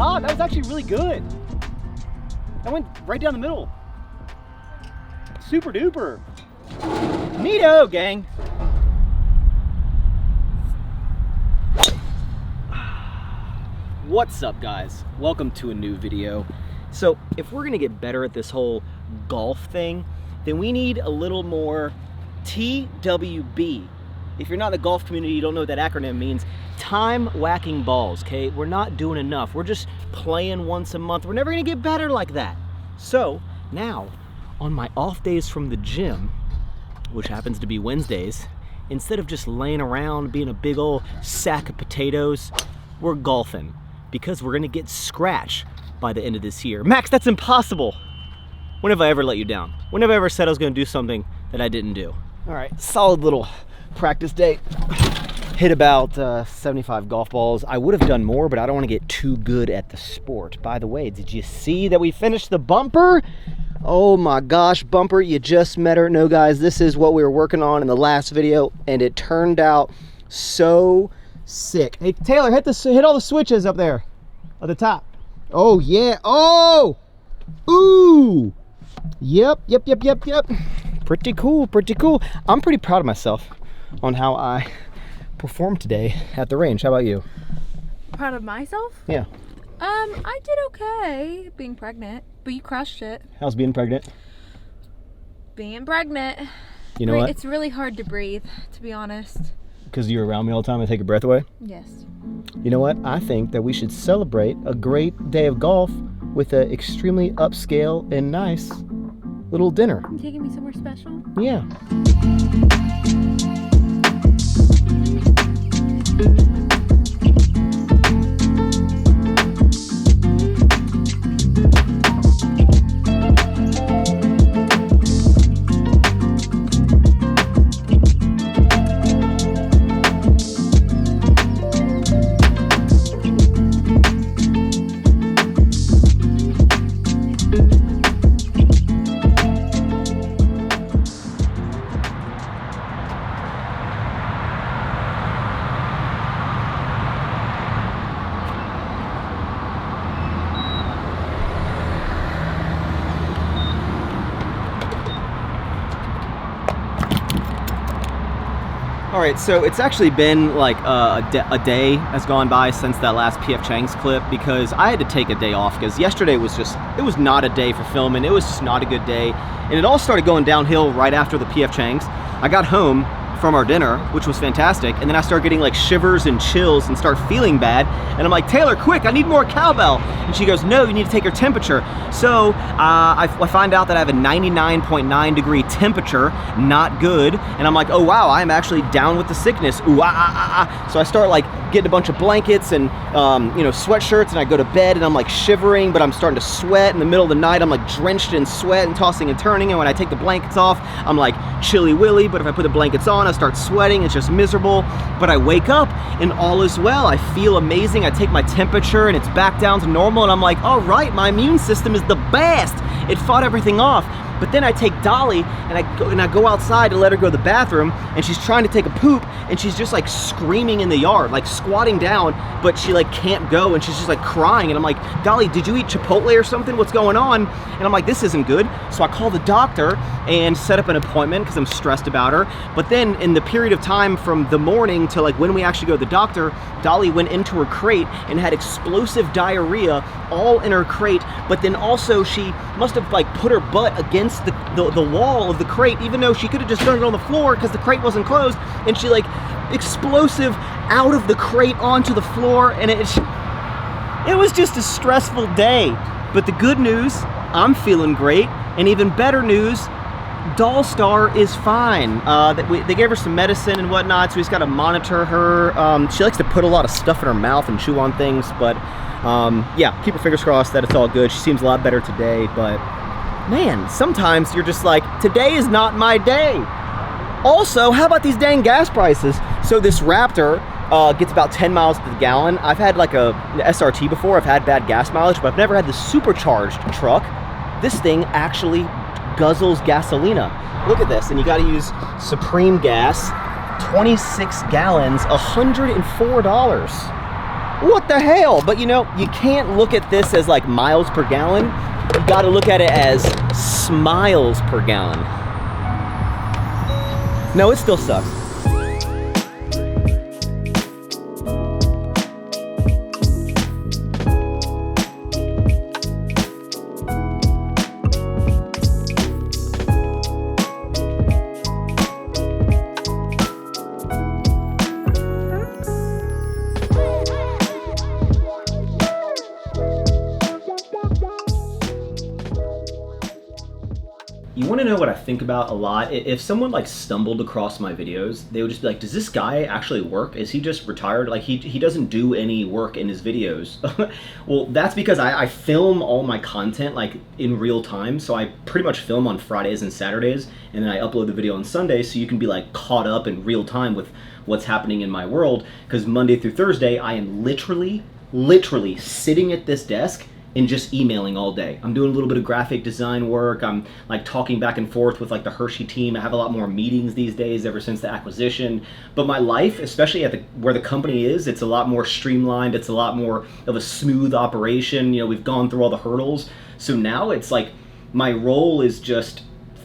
God, that was actually really good. That went right down the middle. Super duper. Neato, gang. What's up, guys? Welcome to a new video. So if we're gonna get better at this whole golf thing, then we need a little more TWB. If you're not in the golf community, you don't know what that acronym means. Time whacking balls, okay? We're not doing enough. We're just playing once a month. We're never gonna get better like that. So now, on my off days from the gym, which happens to be Wednesdays, instead of just laying around being a big old sack of potatoes, we're golfing because we're gonna get scratch by the end of this year. Max, that's impossible. When have I ever let you down? When have I ever said I was gonna do something that I didn't do? All right, solid little practice day. Hit about 75 golf balls. I would have done more, but I don't want to get too good at the sport. By the way, did you see that we finished the bumper? Oh my gosh, bumper, you just met her. No guys, this is what we were working on in the last video, and it turned out so sick. Hey Taylor, hit all the switches up there at the top. Oh yeah, oh, ooh, yep. Pretty cool, pretty cool. I'm pretty proud of myself on how I performed today at the range. How about you? Proud of myself? Yeah. I did okay being pregnant, but you crushed it. How's being pregnant? Being pregnant. You know what? It's really hard to breathe, to be honest. Because you're around me all the time and take your breath away? Yes. You know what? I think that we should celebrate a great day of golf with an extremely upscale and nice little dinner. You taking me somewhere special? Yeah. All right, so it's actually been like a day has gone by since that last PF Chang's clip because I had to take a day off because yesterday was just, it was not a day for filming. It was just not a good day. And it all started going downhill right after the PF Chang's. I got home from our dinner, which was fantastic, and then I started getting like shivers and chills and start feeling bad, and I'm like, Taylor, quick, I need more cowbell. And she goes, no, you need to take your temperature. So I find out that I have a 99.9 degree temperature, not good, and I'm like, oh wow, I'm actually down with the sickness. Ooh, So I start like getting a bunch of blankets and you know, sweatshirts, and I go to bed and I'm like shivering, but I'm starting to sweat in the middle of the night. I'm like drenched in sweat and tossing and turning, and when I take the blankets off, I'm like chilly willy, but if I put the blankets on, I start sweating. It's just miserable. But I wake up and all is well. I feel amazing. I take my temperature and it's back down to normal, and I'm like, all right, my immune system is the best. It fought everything off. But then I take Dolly and I go outside to let her go to the bathroom, and she's trying to take a poop, and she's just like screaming in the yard, like squatting down, but she like can't go, and she's just like crying. And I'm like, Dolly, did you eat Chipotle or something? What's going on? And I'm like, this isn't good. So I call the doctor and set up an appointment because I'm stressed about her. But then in the period of time from the morning to like when we actually go to the doctor, Dolly went into her crate and had explosive diarrhea all in her crate. But then also she must have like put her butt against the wall of the crate, even though she could have just done it on the floor because the crate wasn't closed, and she like explosive out of the crate onto the floor, and it was just a stressful day. But the good news, I'm feeling great, and even better news, Doll Star is fine. They gave her some medicine and whatnot, so we just got to monitor her. She likes to put a lot of stuff in her mouth and chew on things, but yeah, keep her fingers crossed that it's all good. She seems a lot better today, but man, sometimes you're just like, today is not my day. Also, how about these dang gas prices? So this Raptor gets about 10 miles to the gallon. I've had like a SRT before. I've had bad gas mileage, but I've never had the supercharged truck. This thing actually guzzles gasolina. Look at this, and you gotta use Supreme Gas, 26 gallons, $104. What the hell? But you know, you can't look at this as like miles per gallon. You gotta look at it as smiles per gallon. No, it still sucks. You want to know what I think about a lot? If someone like stumbled across my videos, they would just be like, does this guy actually work? Is he just retired? Like he doesn't do any work in his videos. Well, that's because I film all my content like in real time. So I pretty much film on Fridays and Saturdays, and then I upload the video on Sunday, so you can be like caught up in real time with what's happening in my world. Because Monday through Thursday, I am literally sitting at this desk and just emailing all day. I'm doing a little bit of graphic design work. I'm like talking back and forth with like the Hershey team. I have a lot more meetings these days ever since the acquisition. But my life, especially at where the company is, it's a lot more streamlined. It's a lot more of a smooth operation. You know, we've gone through all the hurdles. So now it's like my role is just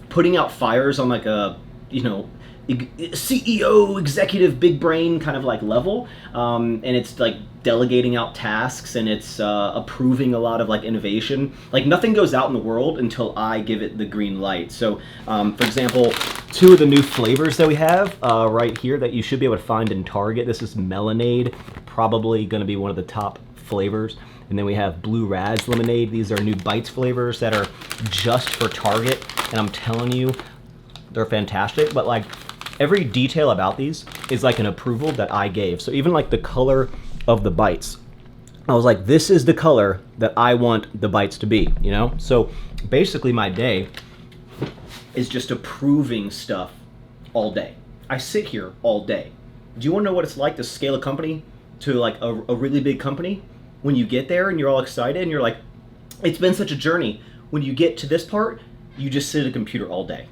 putting out fires on like a, you know, CEO, executive, big brain kind of like level, and it's like delegating out tasks, and it's approving a lot of like innovation. Like nothing goes out in the world until I give it the green light. So for example, 2 of the new flavors that we have right here that you should be able to find in Target. This is Melonade, probably going to be one of the top flavors. And then we have Blue Raz Lemonade. These are new Bites flavors that are just for Target, and I'm telling you, they're fantastic. But like every detail about these is like an approval that I gave. So even like the color of the bites, I was like, this is the color that I want the bites to be, you know? So basically my day is just approving stuff all day. I sit here all day. Do you want to know what it's like to scale a company to like a really big company? When you get there and you're all excited and you're like, it's been such a journey. When you get to this part, you just sit at a computer all day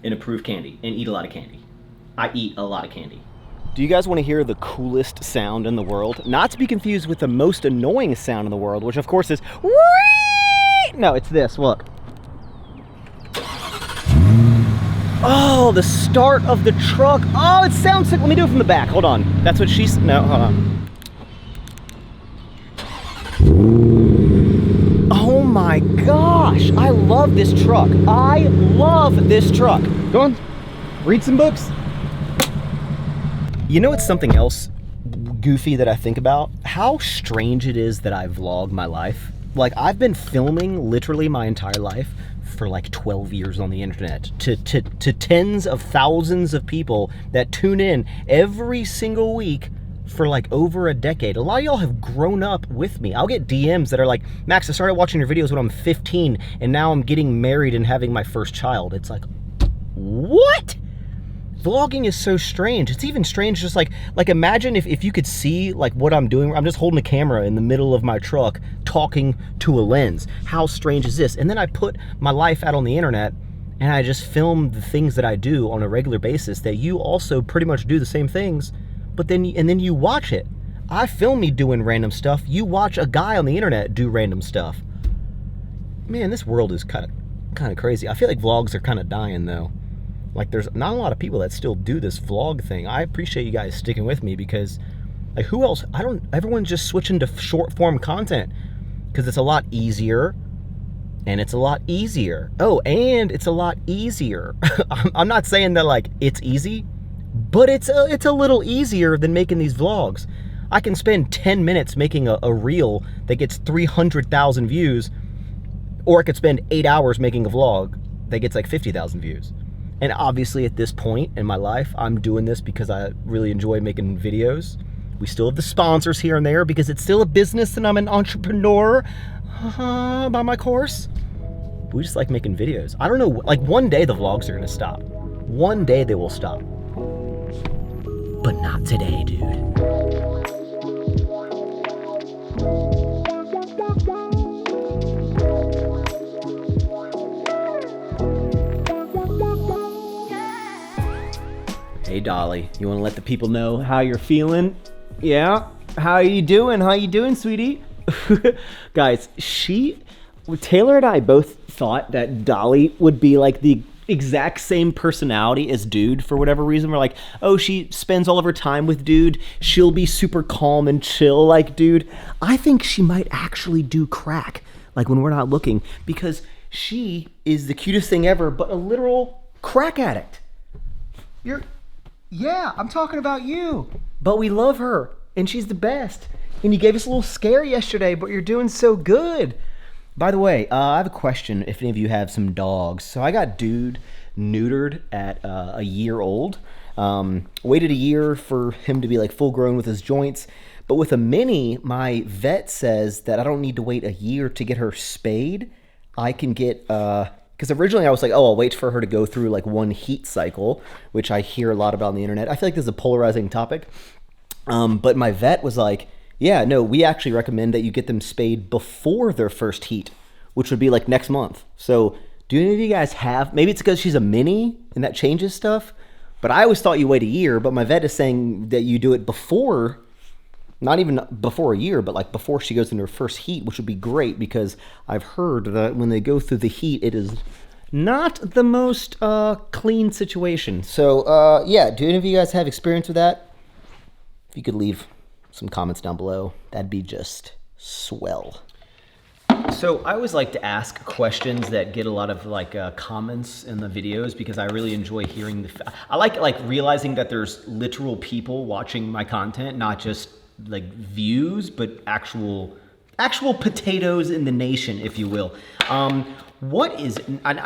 and approve candy and eat a lot of candy. I eat a lot of candy. Do you guys want to hear the coolest sound in the world? Not to be confused with the most annoying sound in the world, which of course is no, it's this, look. Oh, the start of the truck. Oh, it sounds sick. Let me do it from the back. Hold on. That's what she's, no, hold on. Oh my gosh, I love this truck. I love this truck. Go on, read some books. You know, it's something else goofy that I think about? How strange it is that I vlog my life. Like, I've been filming literally my entire life for like 12 years on the internet to tens of thousands of people that tune in every single week for like over a decade. A lot of y'all have grown up with me. I'll get DMs that are like, Max, I started watching your videos when I'm 15 and now I'm getting married and having my first child. It's like, what? Vlogging is so strange. It's even strange just like imagine if you could see like what I'm doing. I'm just holding a camera in the middle of my truck talking to a lens. How strange is this? And then I put my life out on the internet and I just film the things that I do on a regular basis that you also pretty much do the same things, but then you watch it. I film me doing random stuff. You watch a guy on the internet do random stuff. Man, this world is kind of crazy. I feel like vlogs are kind of dying though. Like, there's not a lot of people that still do this vlog thing. I appreciate you guys sticking with me because, like, who else? Everyone's just switching to short form content because it's a lot easier and it's a lot easier. Oh, and it's a lot easier. I'm not saying that, like, it's easy, but it's a little easier than making these vlogs. I can spend 10 minutes making a reel that gets 300,000 views, or I could spend 8 hours making a vlog that gets like 50,000 views. And obviously at this point in my life, I'm doing this because I really enjoy making videos. We still have the sponsors here and there because it's still a business and I'm an entrepreneur by my course. But we just like making videos. I don't know, like one day the vlogs are gonna stop. One day they will stop. But not today, dude. Hey Dolly, you want to let the people know how you're feeling? Yeah? How you doing? How you doing, sweetie? Guys, Taylor and I both thought that Dolly would be like the exact same personality as Dude for whatever reason. We're like, oh, she spends all of her time with Dude. She'll be super calm and chill like Dude. I think she might actually do crack, like when we're not looking, because she is the cutest thing ever, but a literal crack addict. Yeah, I'm talking about you. But we love her, and she's the best. And you gave us a little scare yesterday, but you're doing so good. By the way, I have a question if any of you have some dogs. So I got Dude neutered at a year old. Waited a year for him to be like full grown with his joints. But with a mini, my vet says that I don't need to wait a year to get her spayed. I can get, because originally I was like, oh, I'll wait for her to go through like one heat cycle, which I hear a lot about on the internet. I feel like this is a polarizing topic. But my vet was like, yeah, no, we actually recommend that you get them spayed before their first heat, which would be like next month. So do any of you guys have, maybe it's because she's a mini and that changes stuff, but I always thought you wait a year, but my vet is saying that you do it before, not even before a year, but like before she goes into her first heat, which would be great because I've heard that when they go through the heat, it is not the most clean situation. So yeah, do any of you guys have experience with that? If you could leave some comments down below, that'd be just swell. So I always like to ask questions that get a lot of like comments in the videos because I really enjoy hearing I like realizing that there's literal people watching my content, not just like views, but actual potatoes in the nation, if you will. What is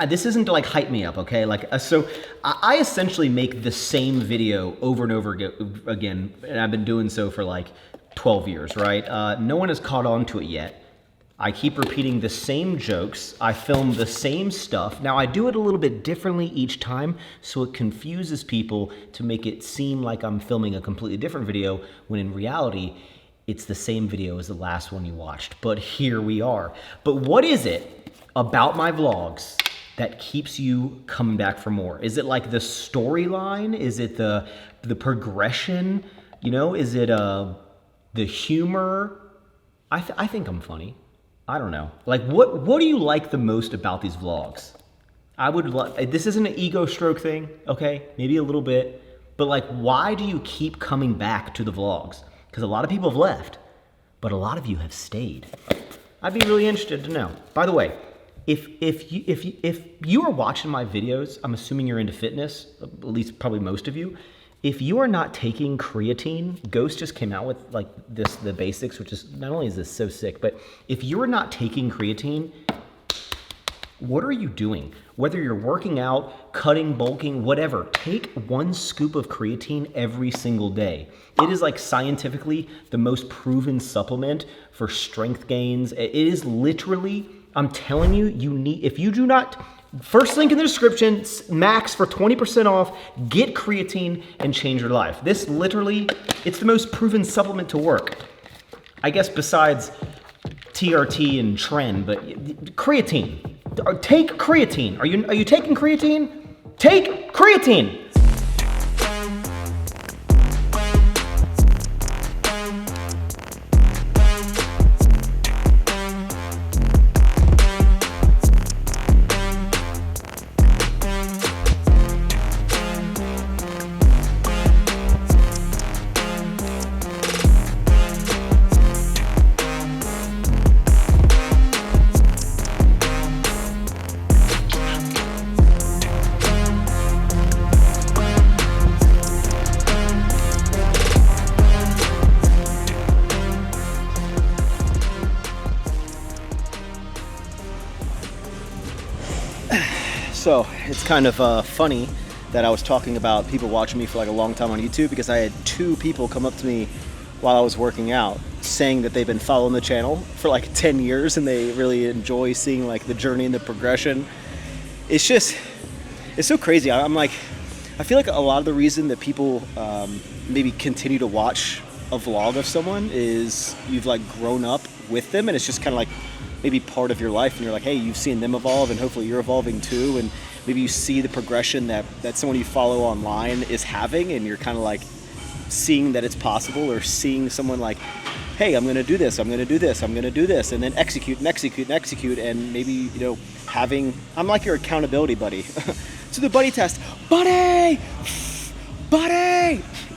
this isn't to like hype me up, okay? Like so I essentially make the same video over and over again, and I've been doing so for like 12 years, right? No one has caught on to it yet. I keep repeating the same jokes. I film the same stuff. Now I do it a little bit differently each time, so it confuses people to make it seem like I'm filming a completely different video, when in reality, it's the same video as the last one you watched. But here we are. But what is it about my vlogs that keeps you coming back for more? Is it like the storyline? Is it the progression? You know, is it the humor? I think I'm funny. I don't know. Like, what do you like the most about these vlogs? This isn't an ego stroke thing, okay? Maybe a little bit, but like, why do you keep coming back to the vlogs? Because a lot of people have left, but a lot of you have stayed. I'd be really interested to know. By the way, if you are watching my videos, I'm assuming you're into fitness, at least probably most of you. If you are not taking creatine, Ghost just came out with like the basics, which is, not only is this so sick, but if you're not taking creatine, what are you doing? Whether you're working out, cutting, bulking, whatever, take 1 scoop of creatine every single day. It is like scientifically the most proven supplement for strength gains. It is literally, I'm telling you, if you do not, first link in the description, Max for 20% off, get creatine and change your life. This literally, it's the most proven supplement to work. I guess besides TRT and Tren, but creatine. Take creatine. Are you taking creatine? Take creatine. So it's kind of funny that I was talking about people watching me for like a long time on YouTube, because I had 2 people come up to me while I was working out saying that they've been following the channel for like 10 years and they really enjoy seeing like the journey and the progression. It's so crazy. I'm like, I feel like a lot of the reason that people maybe continue to watch a vlog of someone is you've like grown up with them, and it's just kind of like maybe part of your life, and you're like, hey, you've seen them evolve and hopefully you're evolving too, and maybe you see the progression that someone you follow online is having, and you're kind of like, seeing that it's possible, or seeing someone like, hey, I'm going to do this, I'm going to do this, I'm going to do this, and then execute, and maybe, I'm like your accountability buddy. So the buddy test, buddy!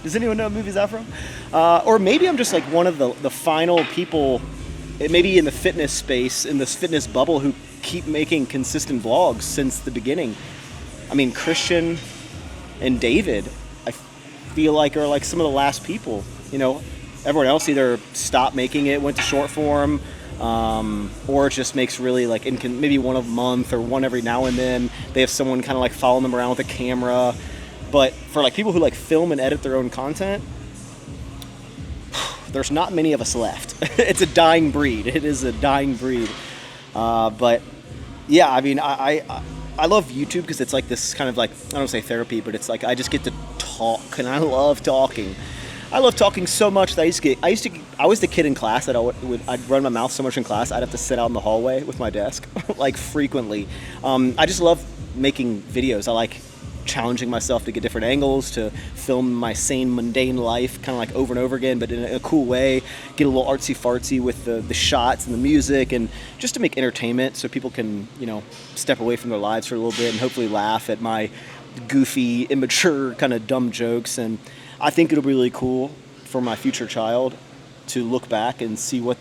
Does anyone know what movie is that from? Or maybe I'm just like one of the final people, maybe in the fitness space, in this fitness bubble, who keep making consistent vlogs since the beginning. I mean, Christian and David, I feel like, are like some of the last people. Everyone else either stopped making it, went to short form, or just makes really like maybe one a month or one every now and then. They have someone kind of like following them around with a camera. But for like people who like film and edit their own content, there's not many of us left. It's a dying breed. It is a dying breed. But yeah, I mean, I love YouTube because it's like this kind of like, I don't say therapy, but it's like I just get to talk, and I love talking. I love talking so much that I was the kid in class that I'd run my mouth so much in class I'd have to sit out in the hallway with my desk like frequently. I just love making videos. I like challenging myself to get different angles, to film my same mundane life kind of like over and over again, but in a cool way, get a little artsy fartsy with the shots and the music, and just to make entertainment so people can step away from their lives for a little bit and hopefully laugh at my goofy, immature, kind of dumb jokes. And I think it'll be really cool for my future child to look back and see what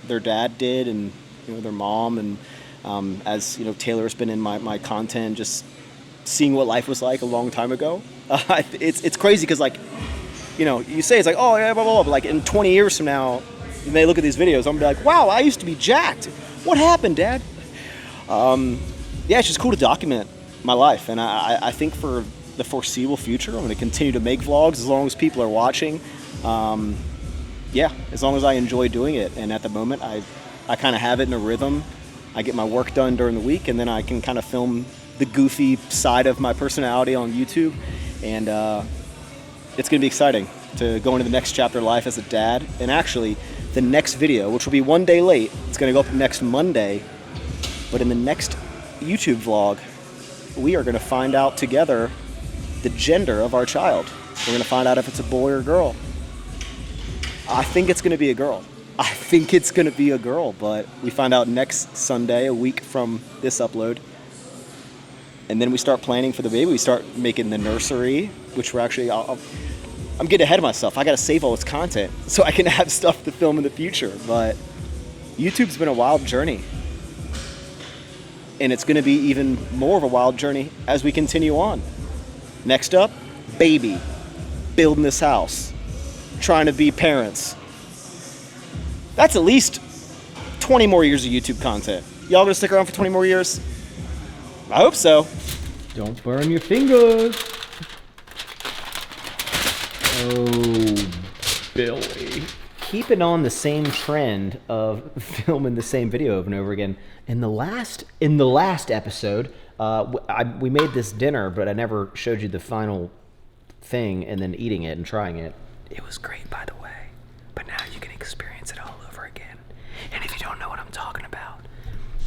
their dad did, and their mom, and as Taylor's been in my content, just seeing what life was like a long time ago. It's crazy because you say it's like, oh yeah, blah, blah, blah, but like in 20 years from now, when they look at these videos, I'm gonna be like, wow, I used to be jacked. What happened, Dad? Yeah, it's just cool to document my life, and I think for the foreseeable future, I'm going to continue to make vlogs as long as people are watching. Yeah, as long as I enjoy doing it. And at the moment, I kind of have it in a rhythm. I get my work done during the week, and then I can kind of film the goofy side of my personality on YouTube. And it's going to be exciting to go into the next chapter of life as a dad. And actually, the next video, which will be one day late, it's going to go up next Monday. But in the next YouTube vlog, we are going to find out together the gender of our child. We're going to find out if it's a boy or a girl. I think it's going to be a girl. But we find out next Sunday, a week from this upload. And then we start planning for the baby. We start making the nursery, which we're actually, I'm getting ahead of myself. I got to save all this content so I can have stuff to film in the future. But YouTube's been a wild journey. And it's going to be even more of a wild journey as we continue on. Next up, baby, building this house, trying to be parents. That's at least 20 more years of YouTube content. Y'all gonna stick around for 20 more years? I hope so. Don't burn your fingers. Oh, Billy. Keeping on the same trend of filming the same video over and over again. In the last episode, we made this dinner, but I never showed you the final thing and then eating it and trying it. It was great, by the way. But now you can experience it all over again. And if you don't know what I'm talking about,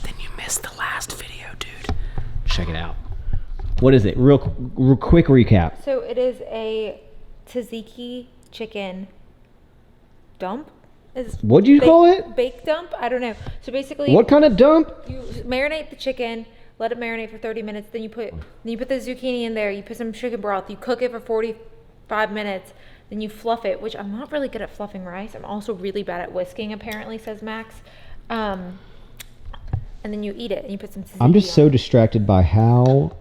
then you missed the last video, dude. Check it out. What is it? Real quick recap. So it is a tzatziki chicken dump. What'd you call it? Bake dump? I don't know. So basically, What kind of dump? you marinate the chicken, let it marinate for 30 minutes, then you put the zucchini in there, you put some chicken broth, you cook it for 45 minutes, then you fluff it, which I'm not really good at fluffing rice. I'm also really bad at whisking, apparently, says Max. And then you eat it, and you put some tzatziki I'm just so on it. distracted by how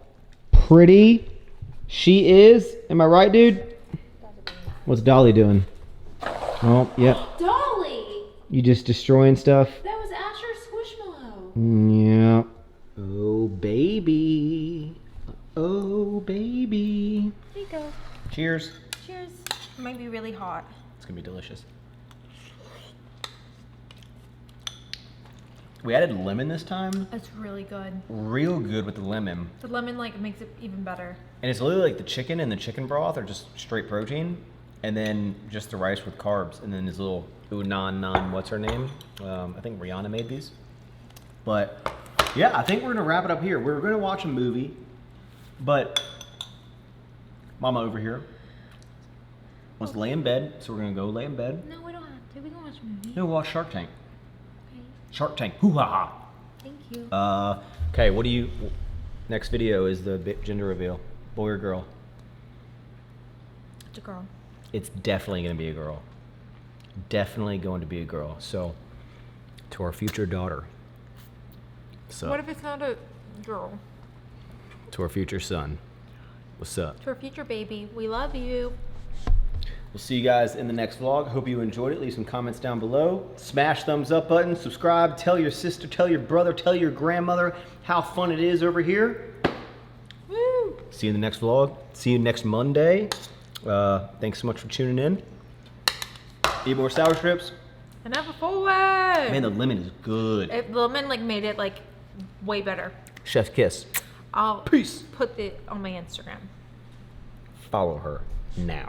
pretty she is. Am I right, dude? What's Dolly doing? Oh, yep. Dolly! You just destroying stuff? That was Asher Squishmallow. Yeah. Oh, baby. Oh, baby. There you go. Cheers. Cheers. It might be really hot. It's going to be delicious. We added lemon this time. It's really good. Real good with the lemon. The lemon makes it even better. And it's literally like the chicken and the chicken broth are just straight protein. And then just the rice with carbs. And then this little what's her name? I think Rihanna made these. But yeah, I think we're going to wrap it up here. We're going to watch a movie. But Mama over here wants to lay in bed, so we're gonna go lay in bed. No, we don't have to. We can watch a movie. No, we'll watch Shark Tank. Okay. Shark Tank. Hoo ha ha. Thank you. Okay, what do you? Next video is the gender reveal. Boy or girl? It's a girl. It's definitely gonna be a girl. Definitely going to be a girl. So, to our future daughter. So. What if it's not a girl? To our future son. What's up? To our future baby, we love you. We'll see you guys in the next vlog. Hope you enjoyed it. Leave some comments down below. Smash thumbs up button, subscribe, tell your sister, tell your brother, tell your grandmother how fun it is over here. Woo! See you in the next vlog. See you next Monday. Thanks so much for tuning in. Eat more sour strips. And have a full way. Man, the lemon is good. The lemon like made it like way better. Chef's kiss. I'll Peace. put it on my Instagram. Follow her now.